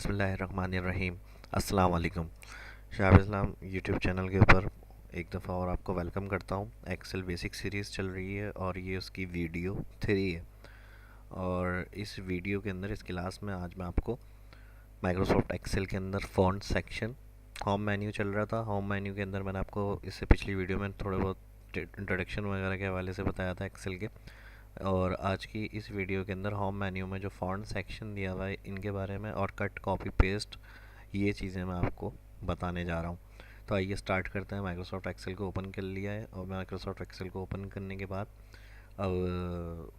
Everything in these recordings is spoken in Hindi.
बिस्मिल्लाहिर्रहमानिर्रहीम। अस्सलाम वालेकुम। शाहिद इस्लाम यूट्यूब चैनल के ऊपर एक दफ़ा और आपको वेलकम करता हूँ। एक्सेल बेसिक सीरीज़ चल रही है और ये उसकी वीडियो 3 है। और इस वीडियो के अंदर इस क्लास में आज मैं आपको माइक्रोसॉफ्ट एक्सेल के अंदर फ़ॉन्ट सेक्शन होम मेन्यू चल रहा था। होम मेन्यू के अंदर मैंने आपको इससे पिछली वीडियो में थोड़े बहुत इंट्रोडक्शन वगैरह के हवाले से बताया था एक्सेल के। और आज की इस वीडियो के अंदर होम मेन्यू में जो फ़ॉन्ट सेक्शन दिया हुआ है इनके बारे में और कट कॉपी पेस्ट ये चीज़ें मैं आपको बताने जा रहा हूँ। तो आइए स्टार्ट करते हैं। माइक्रोसॉफ्ट एक्सेल को ओपन कर लिया है और माइक्रोसॉफ्ट एक्सेल को ओपन करने के बाद अब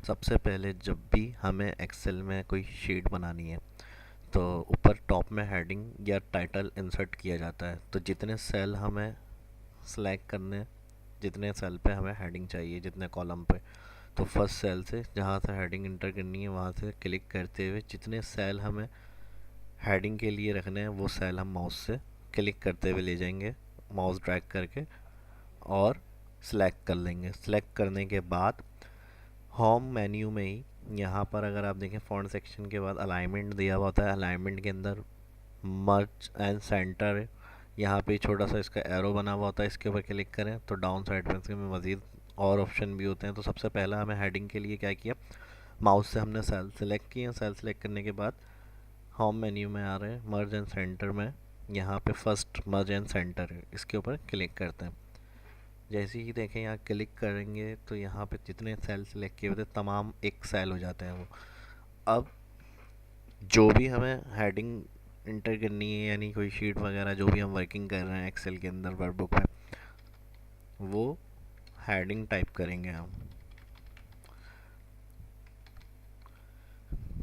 सबसे पहले जब भी हमें एक्सेल में कोई शीट बनानी है तो ऊपर टॉप में हेडिंग या टाइटल इंसर्ट किया जाता है। तो जितने सेल हमें सेलेक्ट करने, जितने सेल पे हमें हेडिंग चाहिए, जितने कॉलम पे, तो फर्स्ट सेल से जहाँ से हेडिंग इंटर करनी है वहाँ से क्लिक करते हुए जितने सेल हमें हेडिंग के लिए रखने हैं वो सेल हम माउस से क्लिक करते हुए ले जाएंगे, माउस ड्रैग करके, और सिलेक्ट कर लेंगे। सिलेक्ट करने के बाद होम मेन्यू में ही यहाँ पर अगर आप देखें फ़ॉन्ट सेक्शन के बाद अलाइनमेंट दिया हुआ होता है। अलाइनमेंट के अंदर मर्ज एंड सेंटर, यहाँ पे छोटा सा इसका एरो बना हुआ होता है, इसके ऊपर क्लिक करें तो डाउन साइड में इसके में मज़ीद और ऑप्शन भी होते हैं। तो सबसे पहला हमें हेडिंग के लिए क्या किया, माउस से हमने सेल सेलेक्ट किया। सेल सेलेक्ट करने के बाद होम मेन्यू में आ रहे हैं मर्ज एंड सेंटर में, यहाँ पे फर्स्ट मर्ज एंड सेंटर है, इसके ऊपर क्लिक करते हैं। जैसे ही देखें यहाँ क्लिक करेंगे तो यहाँ पे जितने सेल सेलेक्ट किए होते हैं तमाम एक सेल हो जाते हैं वो। अब जो भी हमें हेडिंग इंटर करनी है, यानी कोई शीट वगैरह जो भी हम वर्किंग कर रहे हैं एक्सेल के अंदर वर्कबुक में, वो हेडिंग टाइप करेंगे हम।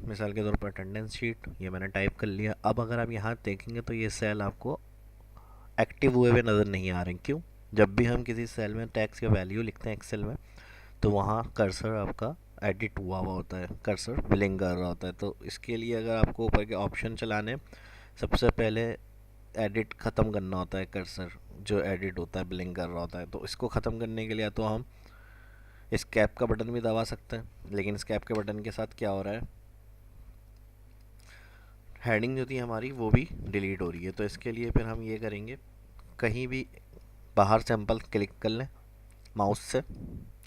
मिसाल के तौर पर अटेंडेंस शीट, ये मैंने टाइप कर लिया। अब अगर आप यहाँ देखेंगे तो ये सेल आपको एक्टिव हुए हुए नज़र नहीं आ रहे। क्यों? जब भी हम किसी सेल में टैक्स का वैल्यू लिखते हैं एक्सेल में तो वहाँ कर्सर आपका एडिट हुआ हुआ होता है, कर्सर ब्लिंक कर रहा होता है। तो इसके लिए अगर आपको ऊपर के ऑप्शन चलाने, सबसे पहले एडिट ख़त्म करना होता है, कर्सर जो एडिट होता है ब्लिंक कर रहा होता है। तो इसको ख़त्म करने के लिए तो हम इस कैप का बटन भी दबा सकते हैं, लेकिन इस कैप के बटन के साथ क्या हो रहा है, हेडिंग जो थी हमारी वो भी डिलीट हो रही है। तो इसके लिए फिर हम ये करेंगे, कहीं भी बाहर सैंपल क्लिक कर लें माउस से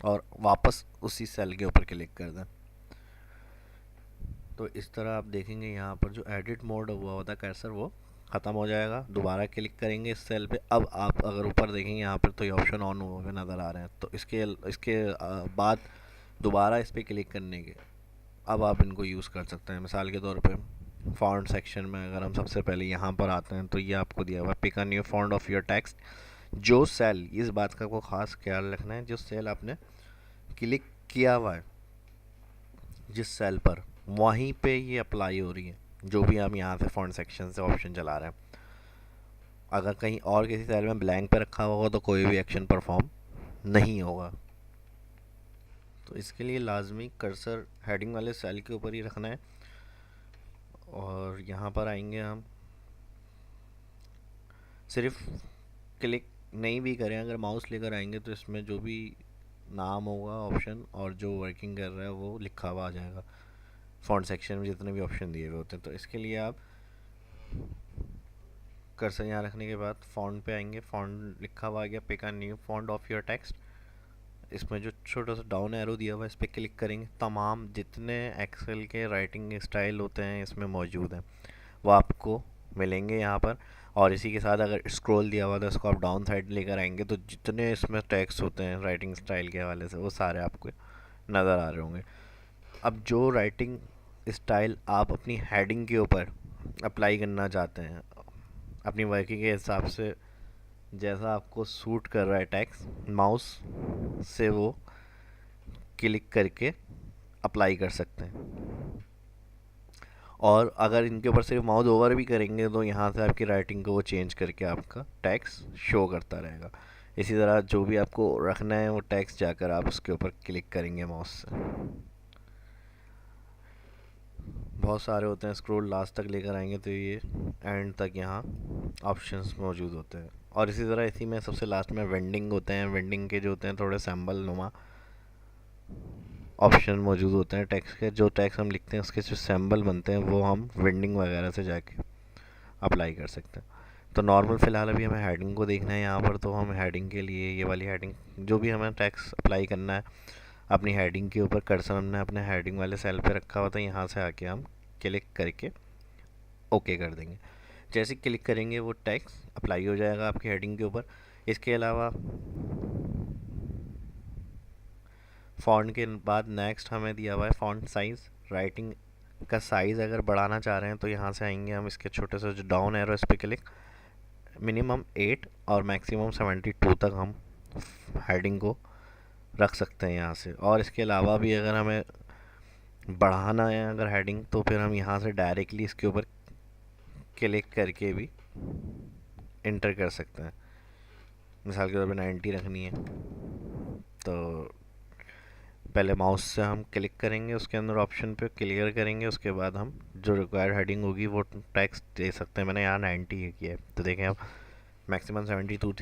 और वापस उसी सेल के ऊपर क्लिक कर दें। तो इस तरह आप देखेंगे यहाँ पर जो एडिट मोड हुआ होता है कर्सर वो ख़त्म हो जाएगा। दोबारा क्लिक करेंगे इस सेल पे। अब आप अगर ऊपर देखेंगे यहाँ पर तो ये ऑप्शन ऑन हुए हुए नज़र आ रहे हैं। तो इसके बाद दोबारा इस पर क्लिक करने के अब आप इनको यूज़ कर सकते हैं। मिसाल के तौर पे फॉन्ट सेक्शन में अगर हम सबसे पहले यहाँ पर आते हैं तो ये आपको दिया हुआ pick a new font of your text. जो सेल, इस बात का को ख़ास ख्याल रखना है, जो सेल आपने क्लिक किया हुआ है जिस सेल पर, वहीं पे ये अप्लाई हो रही है जो भी हम यहाँ से फॉन्ट सेक्शन से ऑप्शन चला रहे हैं। अगर कहीं और किसी सेल में ब्लैंक पे रखा होगा तो कोई भी एक्शन परफॉर्म नहीं होगा। तो इसके लिए लाजमी कर्सर हेडिंग वाले सेल के ऊपर ही रखना है। और यहाँ पर आएंगे हम, सिर्फ क्लिक नहीं भी करें, अगर माउस लेकर आएंगे तो इसमें जो भी नाम होगा ऑप्शन और जो वर्किंग कर रहा है वो लिखा हुआ आ जाएगा फॉन्ट सेक्शन में जितने भी ऑप्शन दिए हुए होते हैं। तो इसके लिए आप कर्सर यहाँ रखने के बाद फॉन्ट पे आएंगे, फॉन्ट लिखा हुआ आ गया pick a new font of your text. इसमें जो छोटा सा डाउन एरो दिया हुआ है इस पर क्लिक करेंगे। तमाम जितने एक्सेल के राइटिंग स्टाइल होते हैं इसमें मौजूद हैं वो आपको मिलेंगे यहाँ पर। और इसी के साथ अगर स्क्रॉल दिया हुआ था इसको आप डाउन साइड लेकर आएंगे तो जितने इसमें टेक्स्ट होते हैं राइटिंग स्टाइल के हवाले से वो सारे आपको नज़र आ रहे होंगे। अब जो राइटिंग स्टाइल आप अपनी हेडिंग के ऊपर अप्लाई करना चाहते हैं अपनी वर्किंग के हिसाब से, जैसा आपको सूट कर रहा है टेक्स्ट, माउस से वो क्लिक करके अप्लाई कर सकते हैं। और अगर इनके ऊपर सिर्फ माउस ओवर भी करेंगे तो यहाँ से आपकी राइटिंग को वो चेंज करके आपका टेक्स्ट शो करता रहेगा। इसी तरह जो भी आपको रखना है वो टेक्स्ट जाकर आप उसके ऊपर क्लिक करेंगे माउस से। बहुत सारे होते हैं, स्क्रॉल लास्ट तक लेकर आएंगे तो ये एंड तक यहाँ ऑप्शंस मौजूद होते हैं। और इसी तरह इसी में सबसे लास्ट में वेंडिंग होते हैं। वेंडिंग के जो होते हैं थोड़े सिंबल नुमा ऑप्शन मौजूद होते हैं टेक्स्ट के। जो टेक्स्ट हम लिखते हैं उसके जो सिंबल बनते हैं वो हम वेंडिंग वगैरह से जाके अप्लाई कर सकते हैं। तो नॉर्मल फ़िलहाल अभी हमें हेडिंग को देखना है यहाँ पर, तो हम हेडिंग के लिए ये वाली हेडिंग जो भी हमें टेक्स्ट अप्लाई करना है अपनी हेडिंग के ऊपर, कर्सर हमने अपने हेडिंग वाले सेल पे रखा हुआ था, यहाँ से आके हम क्लिक करके ओके कर देंगे। जैसे क्लिक करेंगे वो टेक्स्ट अप्लाई हो जाएगा आपकी हेडिंग के ऊपर। इसके अलावा फ़ॉन्ट के बाद नेक्स्ट हमें दिया हुआ है फ़ॉन्ट साइज़। राइटिंग का साइज़ अगर बढ़ाना चाह रहे हैं तो यहाँ से आएंगे हम, इसके छोटे से जो डाउन एरो इस पर क्लिक, मिनिमम 8 और मैक्सिमम 72 तक हम हेडिंग को रख सकते हैं यहाँ से। और इसके अलावा भी अगर हमें बढ़ाना है अगर हेडिंग, तो फिर हम यहाँ से डायरेक्टली इसके ऊपर क्लिक करके भी इंटर कर सकते हैं। मिसाल के तौर पे 90 रखनी है तो पहले माउस से हम क्लिक करेंगे, उसके अंदर ऑप्शन पे क्लियर करेंगे, उसके बाद हम जो रिक्वायर्ड हेडिंग होगी वो टेक्स्ट दे सकते हैं। मैंने यहाँ 90 किया है तो देखें अब मैक्सिमम 72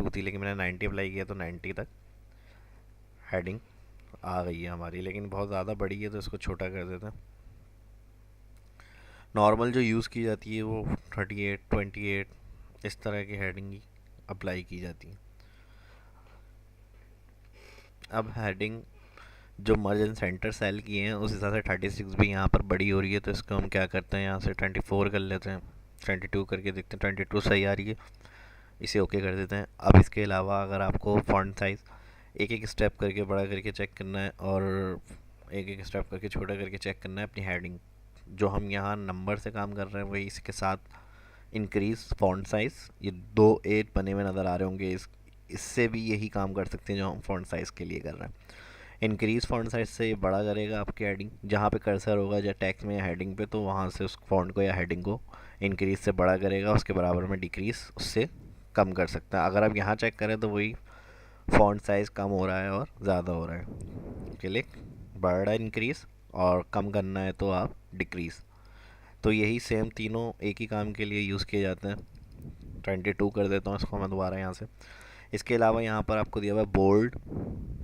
थी लेकिन मैंने 90 अप्लाई किया तो 90 तक हेडिंग आ गई है हमारी। लेकिन बहुत ज़्यादा बड़ी है तो इसको छोटा कर देते हैं। नॉर्मल जो यूज़ की जाती है वो 38 28 इस तरह की हेडिंग अप्लाई की जाती है। अब हेडिंग जो मर्ज एंड सेंटर सेल किए हैं उस हिसाब से 36 भी यहाँ पर बड़ी हो रही है, तो इसको हम क्या करते हैं यहाँ से 24 कर लेते हैं, 22 करके देखते हैं 22 सही आ रही है, इसे ओके कर देते हैं। अब इसके अलावा अगर आपको फॉन्ट साइज़ एक एक स्टेप करके बड़ा करके चेक करना है और एक एक स्टेप करके छोटा करके चेक करना है अपनी हेडिंग, जो हम यहाँ नंबर से काम कर रहे हैं वही इसके साथ इंक्रीज़ फॉन्ट साइज़, ये 2 8 बने हुए नज़र आ रहे होंगे, इससे भी यही काम कर सकते हैं जो हम फॉन्ट साइज़ के लिए कर रहे हैं। इंक्रीज़ फॉन्ट साइज से ये बड़ा करेगा आपकी हेडिंग, जहाँ पे कर्सर होगा या टेक्स्ट में या हेडिंग पे, तो वहाँ से उस फॉन्ट को या हेडिंग को इंक्रीज़ से बड़ा करेगा, उसके बराबर में डिक्रीज़ उससे कम कर सकता है। अगर आप यहाँ चेक करें तो वही फॉन्ट साइज़ कम हो रहा है और ज़्यादा हो रहा है। क्लिक, बढ़ रहा है इंक्रीज़, और कम करना है तो आप डिक्रीज़। तो यही सेम तीनों एक ही काम के लिए यूज़ किए जाते हैं। 22 कर देता हूँ इसको मैं दोबारा यहाँ से। इसके अलावा यहाँ पर आपको दिया हुआ है बोल्ड।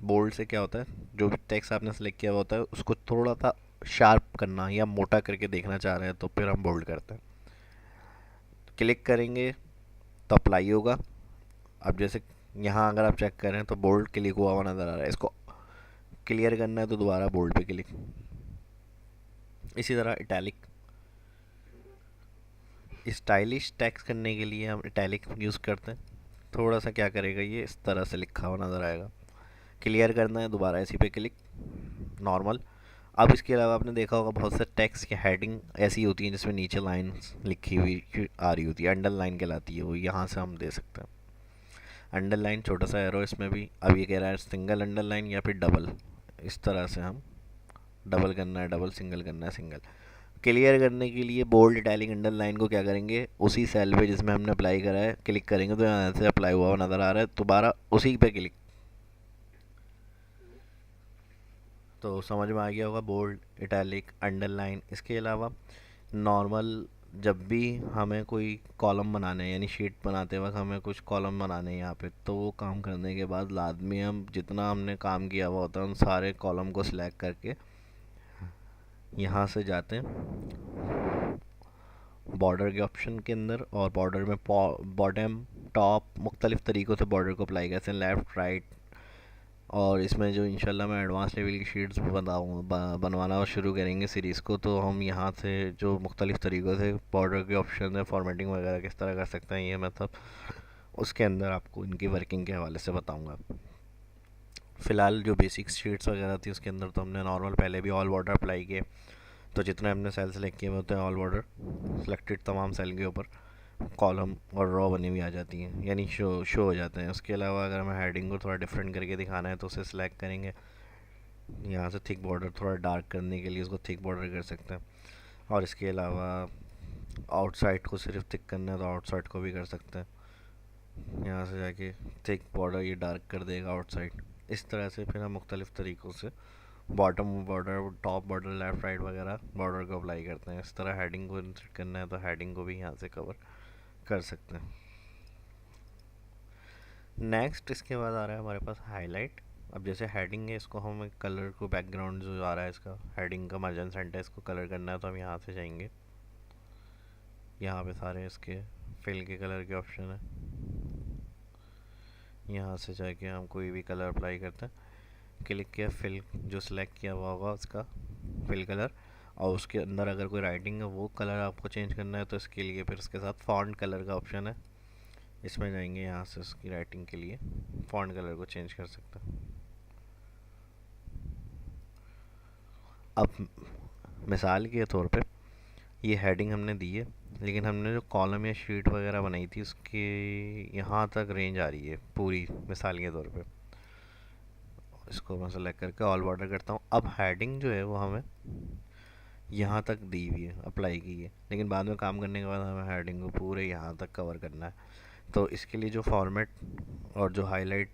बोल्ड से क्या होता है, जो भी टेक्स्ट आपने सेलेक्ट किया हुआ होता है उसको थोड़ा सा शार्प करना या मोटा करके देखना चाह रहे हैं तो फिर हम बोल्ड करते हैं। क्लिक करेंगे तो अप्लाई होगा। अब जैसे यहाँ अगर आप चेक करें तो बोल्ड क्लिक हुआ हुआ नज़र आ रहा है, इसको क्लियर करना है तो दोबारा बोल्ड पे क्लिक। इसी तरह इटैलिक, स्टाइलिश टेक्स्ट करने के लिए हम इटैलिक यूज़ करते हैं। थोड़ा सा क्या करेगा, ये इस तरह से लिखा हुआ नज़र आएगा, क्लियर करना है दोबारा इसी पे क्लिक, नॉर्मल। अब इसके अलावा आपने देखा होगा बहुत से टेक्स्ट की हेडिंग ऐसी होती है जिसमें नीचे लाइन लिखी हुई आ रही होती है, अंडरलाइन कहलाती है वो, यहाँ से हम दे सकते हैं अंडरलाइन, छोटा सा एरो इसमें भी। अब ये कह रहा है सिंगल अंडरलाइन या फिर डबल, इस तरह से हम डबल करना है डबल, सिंगल करना है सिंगल। क्लियर करने के लिए बोल्ड इटैलिक अंडरलाइन को क्या करेंगे, उसी सेल पे जिसमें हमने अप्लाई करा है क्लिक करेंगे तो यहाँ से अप्लाई हुआ नज़र आ रहा है, दोबारा उसी पे क्लिक, तो समझ में आ गया होगा बोल्ड इटैलिक अंडरलाइन। इसके अलावा नॉर्मल जब भी हमें कोई कॉलम बनाने हैं, यानी शीट बनाते वक्त हमें कुछ कॉलम बनाने हैं यहाँ पे, तो वो काम करने के बाद लाजमी हम जितना हमने काम किया हुआ होता है उन सारे कॉलम को सिलेक्ट करके यहाँ से जाते हैं बॉर्डर के ऑप्शन के अंदर, और बॉर्डर में बॉटम टॉप मुख्तलिफ़ तरीक़ों से बॉर्डर को अप्लाई करते हैं, लेफ़्ट राइट। और इसमें जो इंशाल्लाह मैं एडवांस लेवल की शीट्स बनवाना शुरू करेंगे सीरीज़ को, तो हम यहाँ से जो मुख्तलिफ़ तरीक़ों से बॉर्डर के ऑप्शन है, फॉर्मेटिंग वगैरह किस तरह कर सकते हैं, ये मतलब उसके अंदर आपको इनकी वर्किंग के हवाले से बताऊँगा। फ़िलहाल जो बेसिक शीट्स वगैरह थी उसके अंदर तो हमने नॉर्मल पहले भी ऑल बॉर्डर अप्लाई किए, तो जितने हमने सेल सेलेक्ट किए हुए होते हैं ऑल बॉर्डर सेलेक्टेड तमाम सेल के ऊपर कॉलम और रॉ बनी हुई आ जाती हैं, यानी शो हो जाते हैं। उसके अलावा अगर हमें हेडिंग को थोड़ा डिफरेंट करके दिखाना है तो उसे सिलेक्ट करेंगे, यहाँ से थिक बॉर्डर थोड़ा डार्क करने के लिए उसको थिक बॉर्डर कर सकते हैं। और इसके अलावा आउटसाइड को सिर्फ थिक करना है तो आउटसाइड को भी कर सकते हैं, यहाँ से जाके थिक बॉर्डर ये डार्क कर देगा आउटसाइड। इस तरह से फिर हम मुख्तलिफ़ तरीक़ों से bottom border, top border, left right वगैरह बॉर्डर को अप्लाई करते हैं। इस तरह हेडिंग को इंसर्ट करना है तो हेडिंग को भी यहाँ से कवर कर सकते हैं। नेक्स्ट इसके बाद आ रहा है हमारे पास हाईलाइट। अब जैसे हेडिंग है, इसको हमें कलर को, बैकग्राउंड जो आ रहा है इसका हेडिंग का मार्जिन सेंटर, इसको कलर करना है तो हम यहाँ से जाएंगे। यहाँ पे सारे इसके फिल के कलर के ऑप्शन है, यहाँ से जाके हम कोई भी कलर अप्लाई करते हैं। क्लिक किया, फिल जो सिलेक्ट किया हुआ होगा उसका फिल कलर, और उसके अंदर अगर कोई राइटिंग है वो कलर आपको चेंज करना है तो इसके लिए फिर उसके साथ फॉन्ट कलर का ऑप्शन है, इसमें जाएंगे, यहाँ से उसकी राइटिंग के लिए फॉन्ट कलर को चेंज कर सकते हैं। अब मिसाल के तौर पे ये हेडिंग हमने दी है, लेकिन हमने जो कॉलम या शीट वगैरह बनाई थी उसके यहाँ तक रेंज आ रही है पूरी, मिसाल के तौर पे इसको मैं सेलेक्ट करके ऑल बॉर्डर करता हूँ। अब हेडिंग जो है वो हमें यहाँ तक दी हुई है, अप्लाई की है, लेकिन बाद में काम करने के बाद हमें हेडिंग को पूरे यहाँ तक कवर करना है। तो इसके लिए जो फॉर्मेट और जो हाईलाइट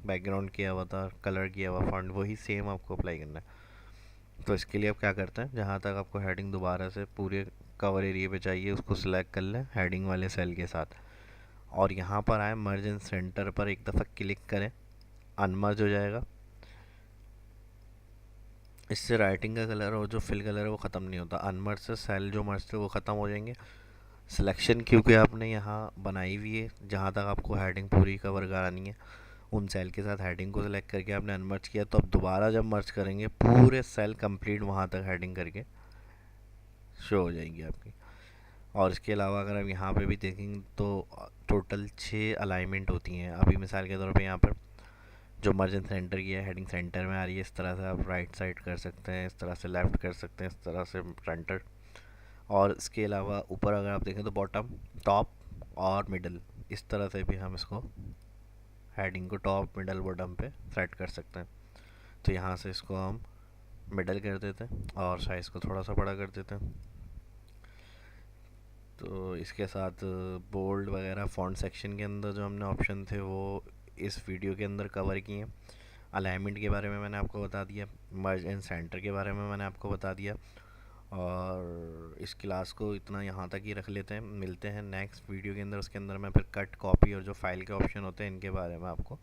बैकग्राउंड किया हुआ था, कलर किया हुआ फॉन्ट, वही सेम आपको अप्लाई करना है। तो इसके लिए आप क्या करते हैं, जहाँ तक आपको हेडिंग दोबारा से पूरे कवर एरिया पे चाहिए उसको सिलेक्ट कर लें हेडिंग वाले सेल के साथ, और यहाँ पर आए मर्ज इन सेंटर पर एक दफ़ा क्लिक करें, अनमर्ज हो जाएगा। इससे राइटिंग का कलर और जो फिल कलर है वो ख़त्म नहीं होता, अनमर्ज से सेल जो मर्ज थे वो ख़त्म हो जाएंगे। सिलेक्शन क्योंकि आपने यहाँ बनाई हुई है, जहाँ तक आपको हेडिंग पूरी कवर करानी है उन सेल के साथ हेडिंग को सिलेक्ट करके आपने अनमर्ज किया, तो अब दोबारा जब मर्ज करेंगे पूरे सेल कंप्लीट वहाँ तक हेडिंग करके शो हो जाएगी आपकी। और इसके अलावा अगर आप यहाँ पे भी देखेंगे तो टोटल 6 अलाइनमेंट होती हैं। अभी मिसाल के तौर पे यहाँ पर जो मर्जन सेंटर की है, हेडिंग सेंटर में आ रही है, इस तरह से आप राइट साइड कर सकते हैं, इस तरह से लेफ़्ट कर सकते हैं, इस तरह से सेंटर। और इसके अलावा ऊपर अगर आप देखें तो बॉटम, टॉप और मिडल, इस तरह से भी हम इसको हेडिंग को टॉप मिडल बॉटम पे सेट कर सकते हैं। तो यहाँ से इसको हम मिडल कर देते हैं और साइज़ को थोड़ा सा बड़ा कर देते हैं। तो इसके साथ बोल्ड वगैरह फॉन्ट सेक्शन के अंदर जो हमने ऑप्शन थे वो इस वीडियो के अंदर कवर किए हैं। अलाइनमेंट के बारे में मैंने आपको बता दिया, मर्ज एंड सेंटर के बारे में मैंने आपको बता दिया, और इस क्लास को इतना यहाँ तक ही रख लेते हैं। मिलते हैं नेक्स्ट वीडियो के अंदर, उसके अंदर मैं फिर कट, कॉपी और जो फाइल के ऑप्शन होते हैं इनके बारे में आपको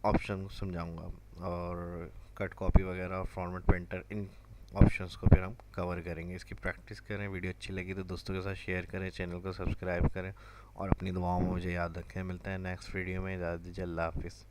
ऑप्शन समझाऊंगा, और कट, कॉपी वगैरह और फॉर्मेट पेंटर, इन ऑप्शंस को फिर हम कवर करेंगे। इसकी प्रैक्टिस करें, वीडियो अच्छी लगी तो दोस्तों के साथ शेयर करें, चैनल को सब्सक्राइब करें और अपनी दुआओं में मुझे याद रखें। मिलते हैं नेक्स्ट वीडियो में, इजाज़त दीजिए, अल्लाह हाफिज़।